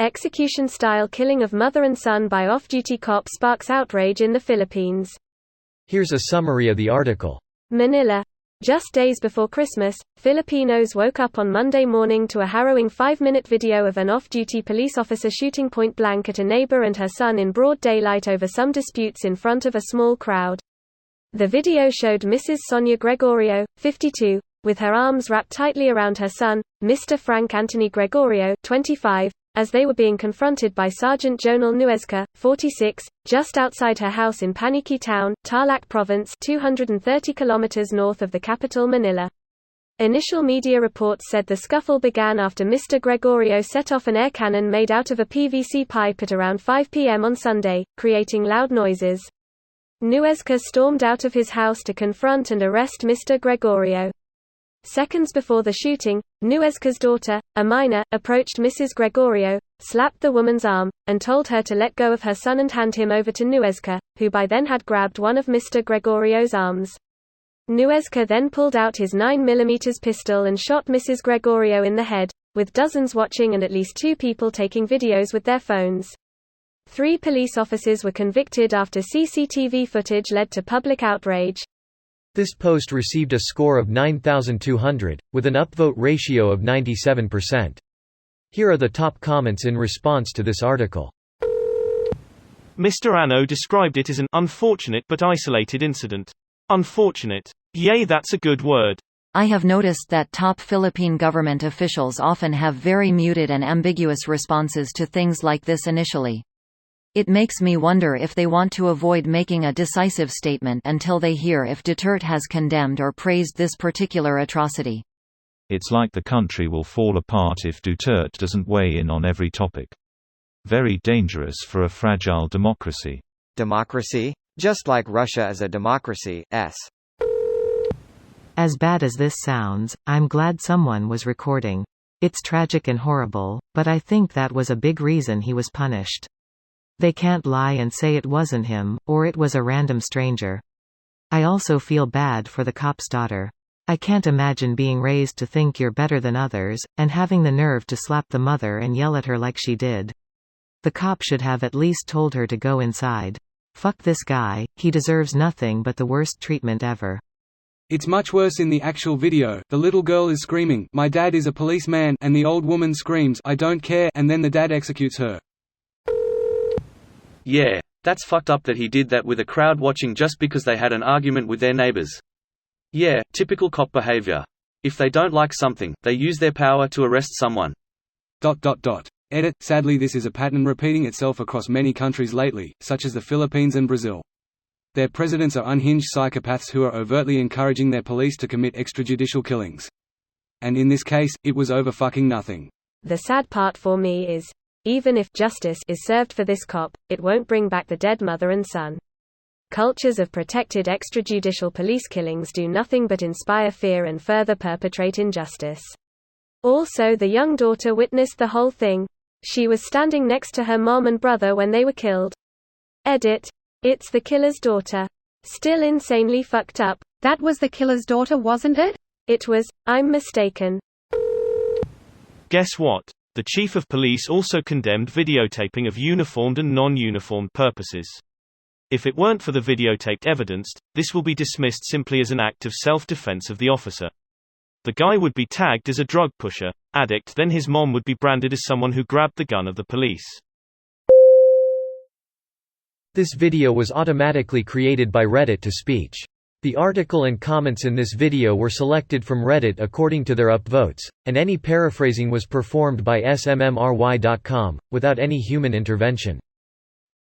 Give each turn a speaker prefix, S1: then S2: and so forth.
S1: Execution-style killing of mother and son by off-duty cop sparks outrage in the Philippines.
S2: Here's a summary of the article.
S1: Manila. Just days before Christmas, Filipinos woke up on Monday morning to a harrowing 5-minute video of an off-duty police officer shooting point-blank at a neighbor and her son in broad daylight over some disputes in front of a small crowd. The video showed Mrs. Sonia Gregorio, 52, with her arms wrapped tightly around her son, Mr. Frank Anthony Gregorio, 25, as they were being confronted by Sergeant Jonal Nuezca, 46, just outside her house in Paniqui Town, Tarlac Province, 230 kilometers north of the capital Manila. Initial media reports said the scuffle began after Mr. Gregorio set off an air cannon made out of a PVC pipe at around 5 p.m. on Sunday, creating loud noises. Nuezca stormed out of his house to confront and arrest Mr. Gregorio. Seconds before the shooting, Nuezca's daughter, a minor, approached Mrs. Gregorio, slapped the woman's arm, and told her to let go of her son and hand him over to Nuezca, who by then had grabbed one of Mr. Gregorio's arms. Nuezca then pulled out his 9mm pistol and shot Mrs. Gregorio in the head, with dozens watching and at least 2 people taking videos with their phones. 3 police officers were convicted after CCTV footage led to public outrage.
S2: This post received a score of 9,200, with an upvote ratio of 97%. Here are the top comments in response to this article.
S3: Mr. Anno described it as an unfortunate but isolated incident. Unfortunate. Yay, that's a good word.
S4: I have noticed that top Philippine government officials often have very muted and ambiguous responses to things like this initially. It makes me wonder if they want to avoid making a decisive statement until they hear if Duterte has condemned or praised this particular atrocity.
S5: It's like the country will fall apart if Duterte doesn't weigh in on every topic. Very dangerous for a fragile democracy.
S6: Democracy? Just like Russia is a democracy.
S7: As bad as this sounds, I'm glad someone was recording. It's tragic and horrible, but I think that was a big reason he was punished. They can't lie and say it wasn't him, or it was a random stranger. I also feel bad for the cop's daughter. I can't imagine being raised to think you're better than others, and having the nerve to slap the mother and yell at her like she did. The cop should have at least told her to go inside. Fuck this guy, he deserves nothing but the worst treatment ever.
S8: It's much worse in the actual video. The little girl is screaming, "My dad is a policeman," and the old woman screams, "I don't care," and then the dad executes her.
S9: Yeah, that's fucked up that he did that with a crowd watching just because they had an argument with their neighbors. Yeah, typical cop behavior. If they don't like something, they use their power to arrest someone.
S8: Edit. Sadly, this is a pattern repeating itself across many countries lately, such as the Philippines and Brazil. Their presidents are unhinged psychopaths who are overtly encouraging their police to commit extrajudicial killings. And in this case, it was over fucking nothing.
S1: The sad part for me is, even if justice is served for this cop, it won't bring back the dead mother and son. Cultures of protected extrajudicial police killings do nothing but inspire fear and further perpetrate injustice. Also, the young daughter witnessed the whole thing. She was standing next to her mom and brother when they were killed. Edit. It's the killer's daughter. Still insanely fucked up.
S10: That was the killer's daughter, wasn't it?
S1: It was. I'm mistaken.
S3: Guess what? The chief of police also condemned videotaping of uniformed and non-uniformed purposes. If it weren't for the videotaped evidence, this will be dismissed simply as an act of self-defense of the officer. The guy would be tagged as a drug pusher, addict, then his mom would be branded as someone who grabbed the gun of the police.
S2: This video was automatically created by Reddit to speech. The article and comments in this video were selected from Reddit according to their upvotes, and any paraphrasing was performed by smmry.com, without any human intervention.